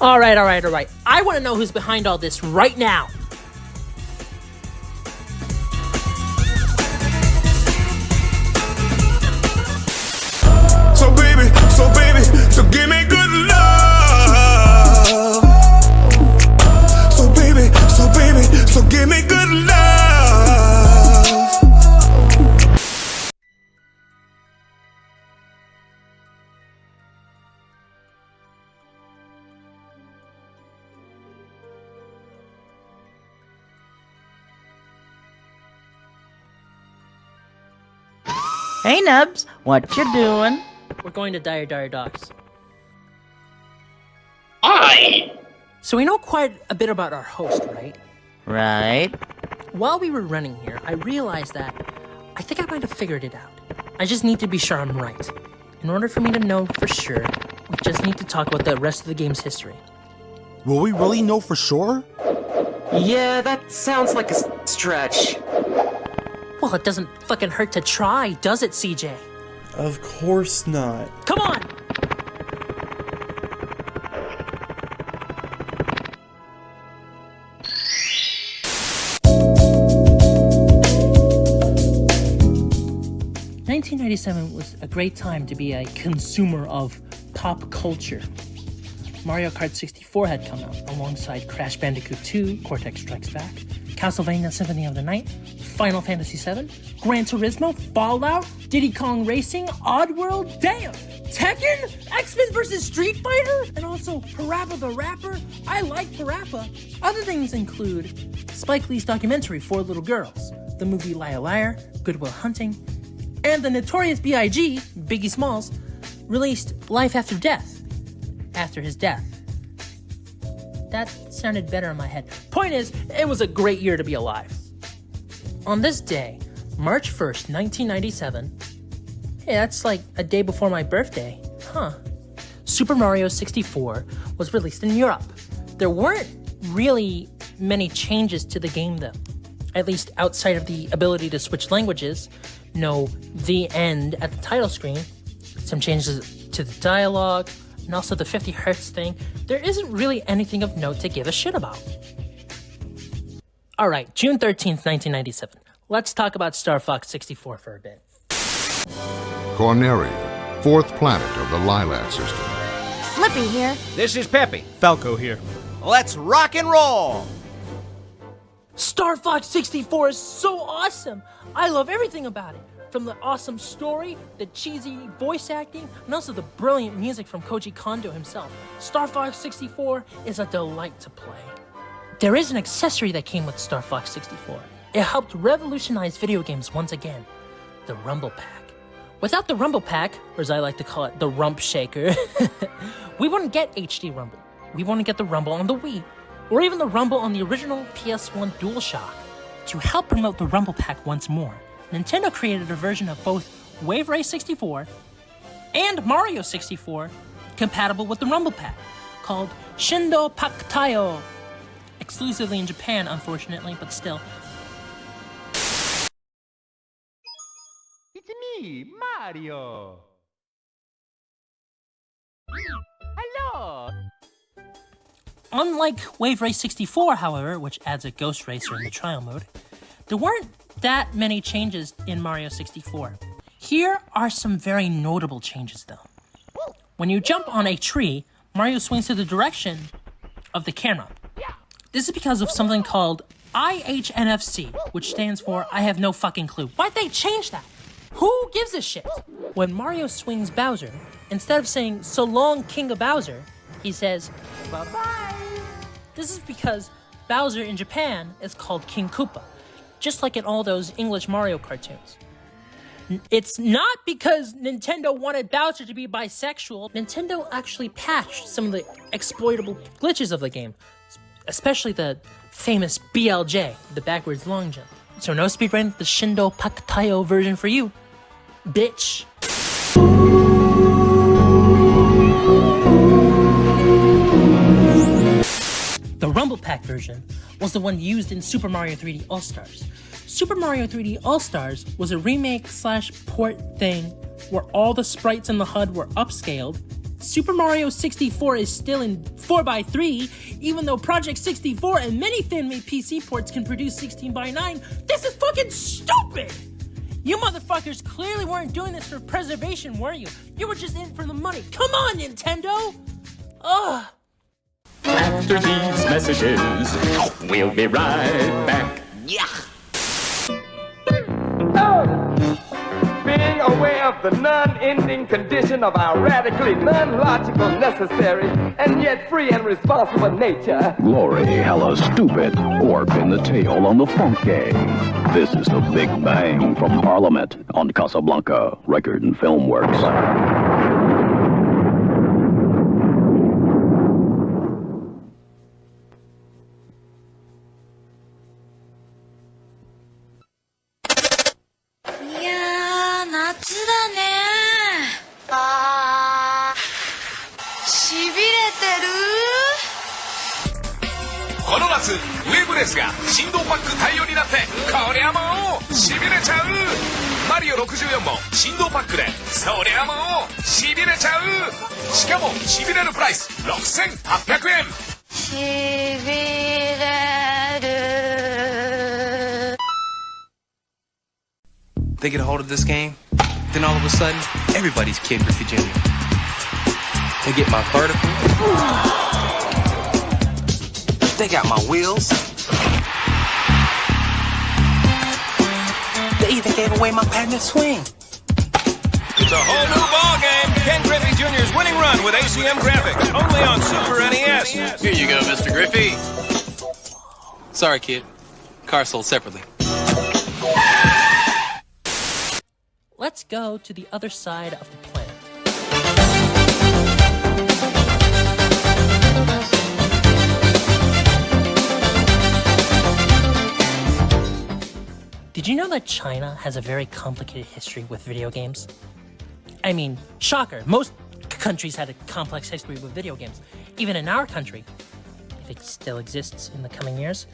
All right. I want to know who's behind all this right now. So give me good love. So give me good love. Hey Nebz, what you doing? We're going to Dire Docks. Why? So we know quite a bit about our host, right? Right. While we were running here, I realized that I think I might have figured it out. I just need to be sure I'm right. In order for me to know for sure, we just need to talk about the rest of the game's history. Will we really know for sure? Yeah, that sounds like a stretch. Well, it doesn't fucking hurt to try, does it, CJ? Of course not. Come on! ...1997 was a great time to be a consumer of pop culture. Mario Kart 64 had come out, alongside Crash Bandicoot 2, Cortex Strikes Back, Castlevania Symphony of the Night, Final Fantasy VII, Gran Turismo, Fallout, Diddy Kong Racing, Oddworld, damn! Tekken, X-Men vs. Street Fighter, and also Parappa the Rapper. I like Parappa. Other things include Spike Lee's documentary, Four Little Girls, the movie Liar Liar, Good Will Hunting, and the Notorious B.I.G., Biggie Smalls, released Life After Death, after his death. That sounded better in my head. Point is, it was a great year to be alive. On this day, March 1st, 1997, hey, that's like a day before my birthday, huh? Super Mario 64 was released in Europe. There weren't really many changes to the game though, at least outside of the ability to switch languages, no "the end" at the title screen, some changes to the dialogue, and also the 50 hertz thing. There isn't really anything of note to give a shit about. Alright, June 13th, 1997. Let's talk about Star Fox 64 for a bit. Corneria, fourth planet of the Lilat system. Slippy here. This is Peppy. Falco here. Let's rock and roll! Star Fox 64 is so awesome! I love everything about it. From the awesome story, the cheesy voice acting, and also the brilliant music from Koji Kondo himself. Star Fox 64 is a delight to play. There is an accessory that came with Star Fox 64. It helped revolutionize video games once again. The Rumble Pack. Without the Rumble Pack, or as I like to call it, the Rump Shaker, we wouldn't get HD Rumble. We wouldn't get the Rumble on the Wii, or even the Rumble on the original PS1 DualShock. To help promote the Rumble Pack once more, Nintendo created a version of both Wave Race 64 and Mario 64 compatible with the Rumble Pack, called Shindo Pak Tayo. Exclusively in Japan, unfortunately, but still. It's me, Mario. Hello. Unlike Wave Race 64, however, which adds a Ghost Racer in the trial mode, there weren't that many changes in Mario 64. Here are some very notable changes, though. When you jump on a tree, Mario swings to the direction of the camera. This is because of something called IHNFC, which stands for I have no fucking clue. Why'd they change that? Who gives a shit? When Mario swings Bowser, instead of saying, "So long, King of Bowser," he says, "Bye-bye." This is because Bowser in Japan is called King Koopa, just like in all those English Mario cartoons. It's not because Nintendo wanted Bowser to be bisexual. Nintendo actually patched some of the exploitable glitches of the game, especially the famous BLJ, the backwards long jump. So no speedrun, the Shindo Pak Tayo version for you, bitch. The Rumble Pack version was the one used in Super Mario 3D All-Stars. Super Mario 3D All-Stars was a remake/port thing where all the sprites in the HUD were upscaled Super Mario 64 is still in 4x3, even though Project 64 and many fan-made PC ports can produce 16x9. This is fucking stupid! You motherfuckers clearly weren't doing this for preservation, were you? You were just in it for the money. Come on, Nintendo! Ugh! After these messages, we'll be right back. Yeah. Being aware of the non-ending condition of our radically non-logical, necessary, and yet free and responsible nature. Glory, hella stupid, or pin the tail on the funky. This is the Big Bang from Parliament on Casablanca Record and Film Works.ウェーブレスが振動パック対応になってこりゃもうしびれちゃうマリオ64も振動パックでそりゃもうしびれちゃうしかもしびれるプライス6800円しびれる They get a hold of this game, then all of a sudden, everybody's Kid Griffey Jr. They get my vertical. They got my wheels. They even gave away my patented swing. It's a whole new ballgame. Ken Griffey Jr.'s winning run with ACM graphics, only on Super NES. Here you go, Mr. Griffey. Sorry, kid. Car sold separately. Let's go to the other side of the planet. Did you know that China has a very complicated history with video games? I mean, shocker, most countries had a complex history with video games. Even in our country, if it still exists in the coming years.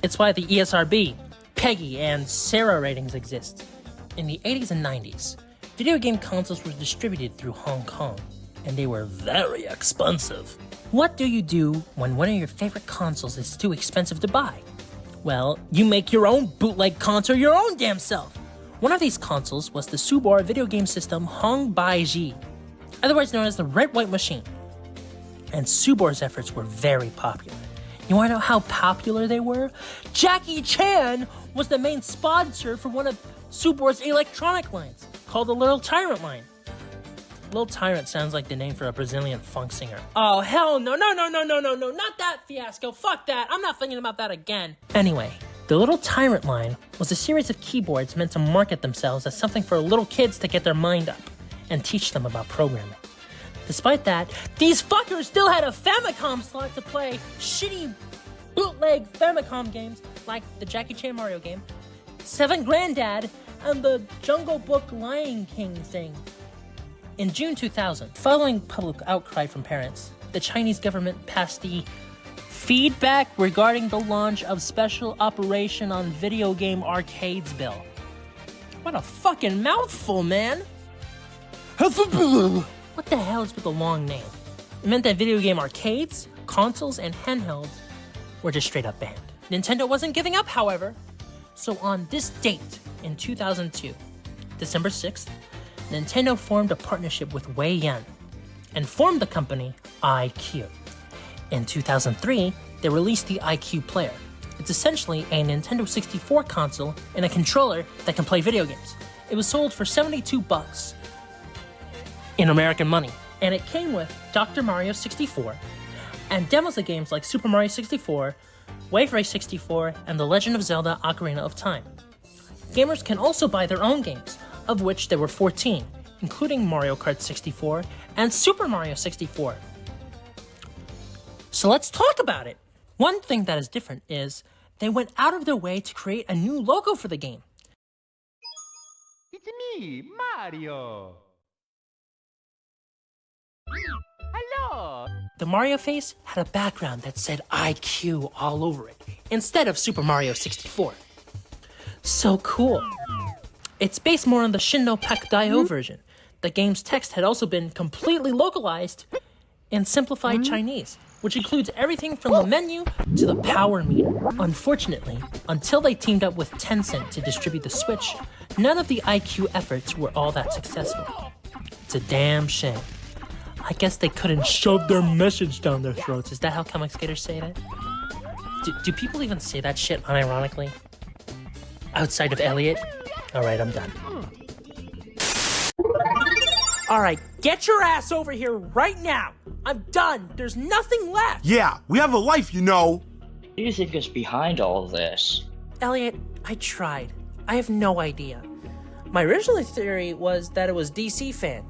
It's why the ESRB, PEGI, and SARA ratings exist. In the 80s and 90s, video game consoles were distributed through Hong Kong, and they were very expensive. What do you do when one of your favorite consoles is too expensive to buy? Well, you make your own bootleg console your own damn self. One of these consoles was the Subar video game system Hong Baiji, otherwise known as the Red White Machine. And Subar's efforts were very popular. You want to know how popular they were? Jackie Chan was the main sponsor for one of Subar's electronic lines, called the Little Tyrant line. Little Tyrant sounds like the name for a Brazilian funk singer. Oh, hell no, not that fiasco, fuck that, I'm not thinking about that again. Anyway, the Little Tyrant line was a series of keyboards meant to market themselves as something for little kids to get their mind up and teach them about programming. Despite that, these fuckers still had a Famicom slot to play shitty bootleg Famicom games like the Jackie Chan Mario game, Seven Granddad, and the Jungle Book Lion King thing. In June 2000, following public outcry from parents, the Chinese government passed the Feedback Regarding the Launch of Special Operation on Video Game Arcades Bill. What a fucking mouthful, man! What the hell is with the long name? It meant that video game arcades, consoles, and handhelds were just straight up banned. Nintendo wasn't giving up, however. So on this date, in 2002, December 6th, Nintendo formed a partnership with Wei Yan and formed the company iQ. In 2003, they released the iQ Player. It's essentially a Nintendo 64 console and a controller that can play video games. It was sold for $72 in American money, and it came with Dr. Mario 64 and demos of games like Super Mario 64, Wave Race 64, and The Legend of Zelda Ocarina of Time. Gamers can also buy their own games, of which there were 14, including Mario Kart 64 and Super Mario 64. So let's talk about it. One thing that is different is they went out of their way to create a new logo for the game. It's me, Mario. Hello. The Mario face had a background that said IQ all over it, instead of Super Mario 64. So cool. It's based more on the Shindo Pak Dio version. The game's text had also been completely localized in simplified Chinese, which includes everything from the menu to the power meter. Unfortunately, until they teamed up with Tencent to distribute the Switch, none of the IQ efforts were all that successful. It's a damn shame. I guess they couldn't shove their message down their throats. Is that how comic skaters say that? Do people even say that shit unironically? Outside of Elliot? Alright, I'm done. Alright, get your ass over here right now! I'm done! There's nothing left! Yeah, we have a life, you know! What do you think is behind all this? Elliot, I tried. I have no idea. My original theory was that it was DC fan.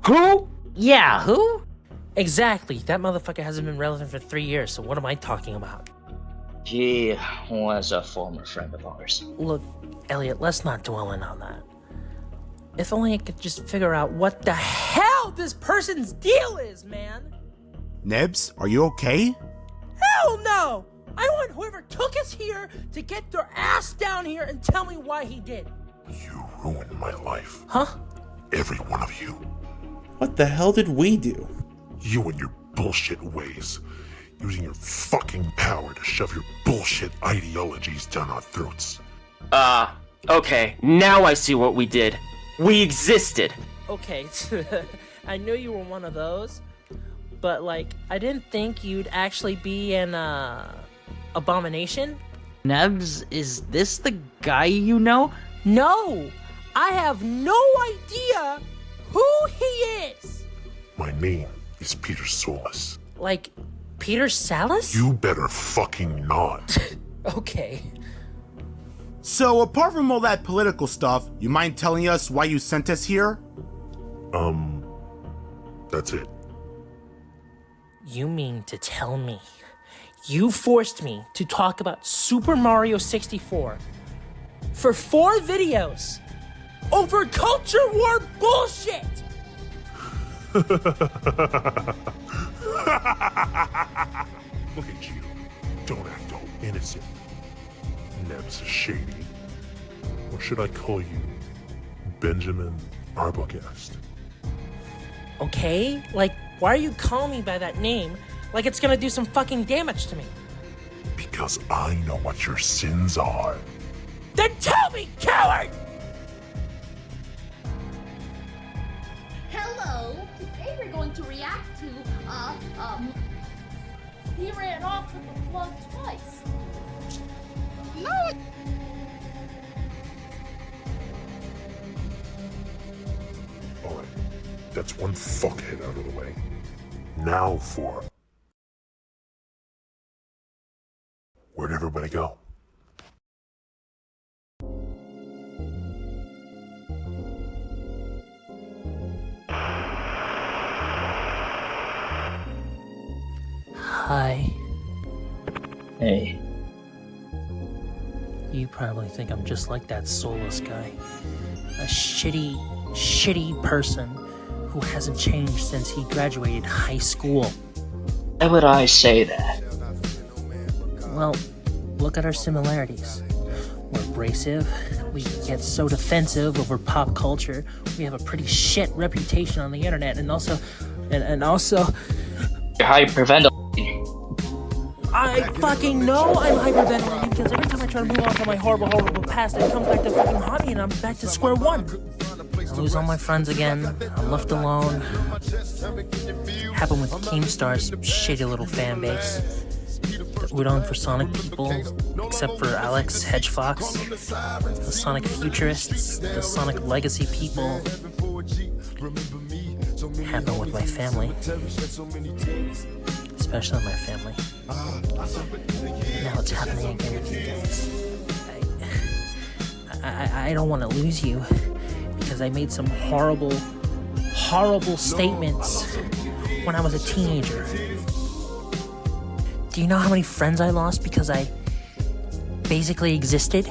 Who? Yeah, who? Exactly. That motherfucker hasn't been relevant for 3 years, so what am I talking about? He was a former friend of ours. Look, Elliot, let's not dwell in on that. If only I could just figure out what the hell this person's deal is, man! Nebz, are you okay? Hell no! I want whoever took us here to get their ass down here and tell me why he did. You ruined my life. Huh? Every one of you. What the hell did we do? You and your bullshit ways. Using your fucking power to shove your bullshit ideologies down our throats. Okay, now I see what we did. We existed. Okay, I knew you were one of those, but like, I didn't think you'd actually be an, abomination. Nebz, is this the guy you know? No! I have no idea who he is! My name is Peter Soulless. Like, Peter Soulless? You better fucking not. Okay. So, apart from all that political stuff, you mind telling us why you sent us here? That's it. You mean to tell me you forced me to talk about Super Mario 64 for 4 videos over culture war bullshit? Look at you. Don't act all innocent. Nebz Shady. Or should I call you Benjamin Arbogast? Okay, like, why are you calling me by that name like it's gonna do some fucking damage to me? Because I know what your sins are. Then tell me, coward! Hello, today we're going to react to, he ran off with the plug twice. No! Alright, that's one fuckhead out of the way. Now for... Where'd everybody go? Hi. Hey. You probably think I'm just like that Soulless guy. A shitty person who hasn't changed since he graduated high school. Why would I say that? Well, look at our similarities. We're abrasive, we get so defensive over pop culture, we have a pretty shit reputation on the internet, and also... You're hyperventilating. I fucking know I'm hyperventilating because every time I try to move on from my horrible past, it comes back to fucking haunt me and I'm back to square one. I lose all my friends again, I'm left alone. Happened with Keemstar's shitty little fan base. The Udon for Sonic people, except for Alex, Hedgefox. The Sonic Futurists, the Sonic Legacy people. Happened with my family. Especially my family. Now it's happening again with you guys. I don't want to lose you because I made some horrible statements when I was a teenager. Do you know how many friends I lost because I basically existed?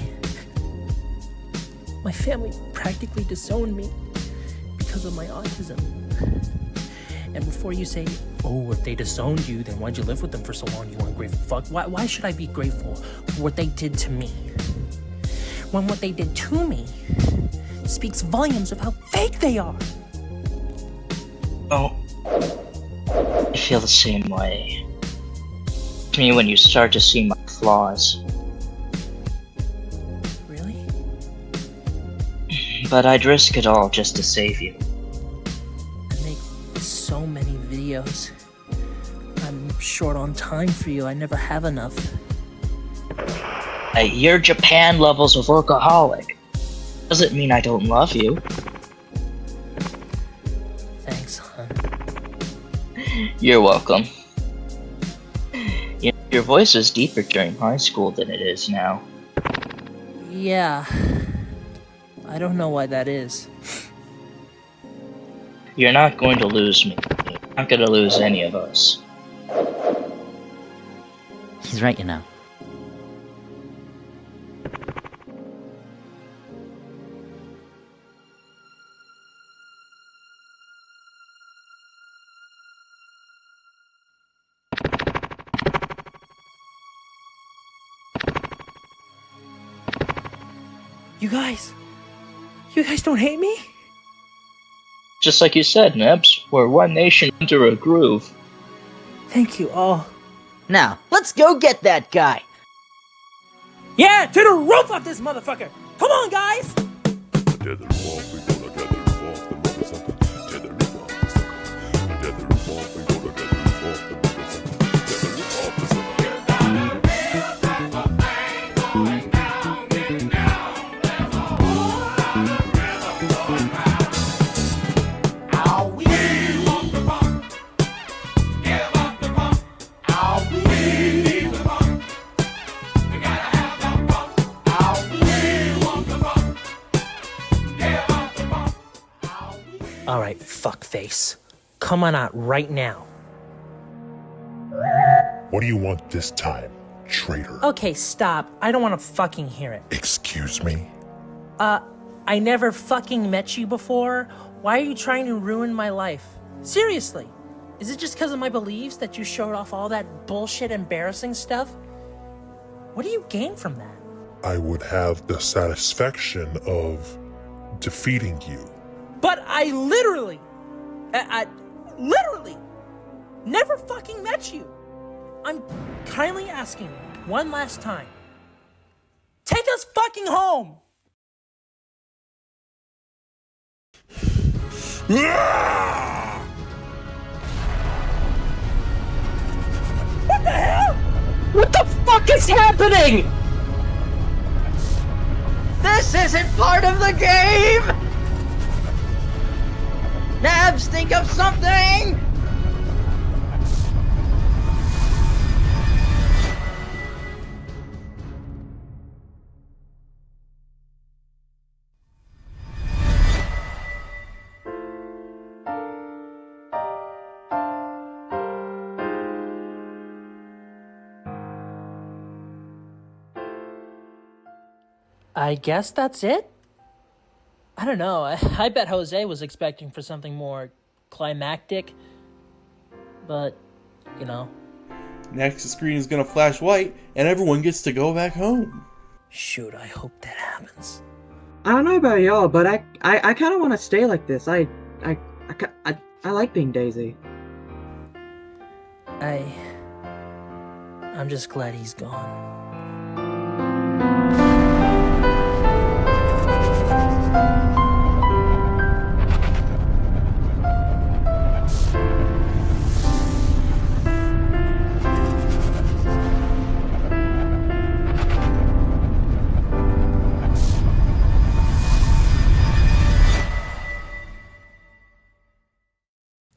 My family practically disowned me because of my autism. And before you say, oh, if they disowned you, then why'd you live with them for so long, you ungrateful fuck? Why should I be grateful for what they did to me? When what they did to me speaks volumes of how fake they are. Oh, I feel the same way. To me, when you start to see my flaws. Really? But I'd risk it all just to save you. I make so many videos. I'm short on time for you. I never have enough. Your Japan level's a workaholic. Doesn't mean I don't love you. Thanks, hon. You're welcome. Your voice was deeper during high school than it is now. Yeah. I don't know why that is. You're not going to lose me. You're not going to lose any of us. He's right, you know. You guys don't hate me? Just like you said, Nebz, we're one nation under a groove. Thank you all. Now, let's go get that guy! Yeah, to the roof of this motherfucker! Come on, guys! Alright, fuckface. Come on out right now. What do you want this time, traitor? Okay, stop. I don't want to fucking hear it. Excuse me? I never fucking met you before. Why are you trying to ruin my life? Seriously. Is it just because of my beliefs that you showed off all that bullshit embarrassing stuff? What do you gain from that? I would have the satisfaction of defeating you. But I literally never fucking met you. I'm kindly asking you one last time. Take us fucking home! What the hell? What the fuck is happening? This isn't part of the game! Nebz, think of something! I guess that's it? I don't know. I bet Jose was expecting for something more climactic. But, you know. Next, the screen is gonna flash white, and everyone gets to go back home. Shoot, I hope that happens. I don't know about y'all, but I kind of want to stay like this. I like being Daisy. I'm just glad he's gone.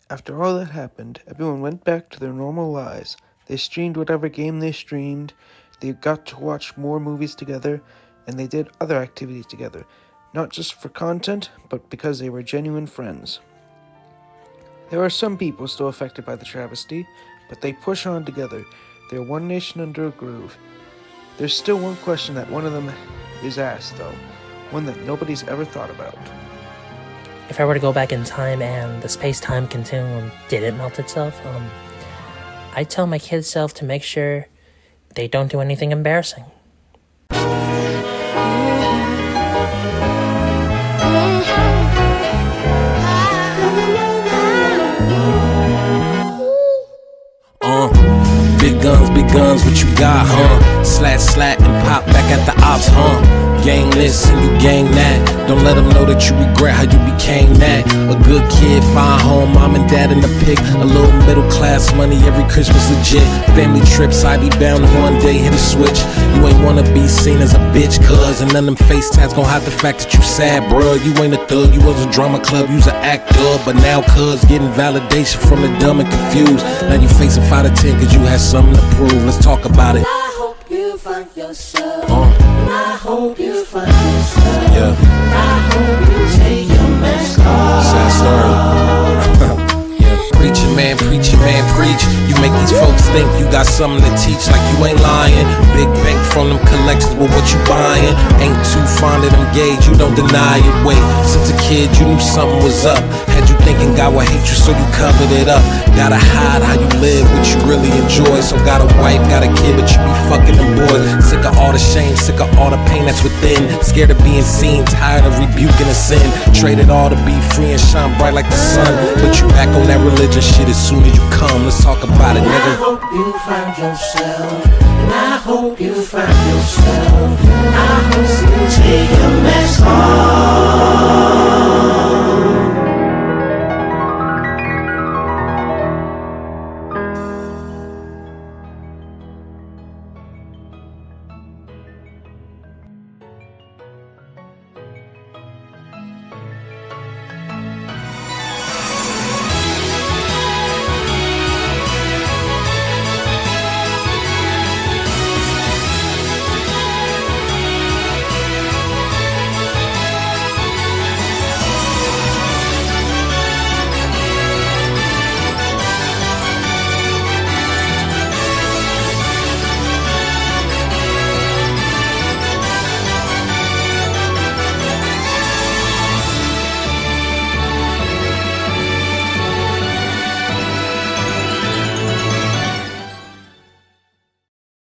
After all that happened, everyone went back to their normal lives. They streamed whatever game they streamed, they got to watch more movies together, and they did other activities together, not just for content, but because they were genuine friends. There are some people still affected by the travesty, but they push on together. They're one nation under a groove. There's still one question that one of them is asked, though, one that nobody's ever thought about. If I were to go back in time and the space-time continuum didn't melt itself, I'd tell my kid self to make sure they don't do anything embarrassing. guns, what you got, huh? Slat and pop back at the ops, huh? Gang this and you gang that. Don't let them know that you regret how you became that. A good kid, fine home, mom and dad in the pic. A little middle class money every Christmas legit. Family trips, I be bound to one day hit a switch. You ain't wanna be seen as a bitch, cuz. And none of them face tats gon' hide the fact that you sad, bruh. You ain't a thug, you was a drama club, you's an actor. But now cuz getting validation from the dumb and confused. Now you facing 5 to 10 cause you had something to prove. Let's talk about it. I hope you find yourself. I hope you find yourself. Yeah. I hope you take your mask off. Sad story. Yeah. Preaching man, preach. You make these folks think you got something to teach, like you ain't lying. Big bank from them collections, but what you buying? Ain't too fond of them gauge, you don't deny it. Wait, since a kid you knew something was up. Had you thinking God would hate you, so you covered it up. Gotta hide how you live, what you really enjoy. So got a wife, got a kid, but you be fucking them boys. Sick of all the shame, sick of all the pain that's within. Scared of being seen, tired of rebuking a sin. Traded all to be free and shine bright like the sun. But you back on that religion shit as soon as you come. Let's talk about it, nigga. I hope you find yourself. And I hope you find yourself. I hope you take your mask off.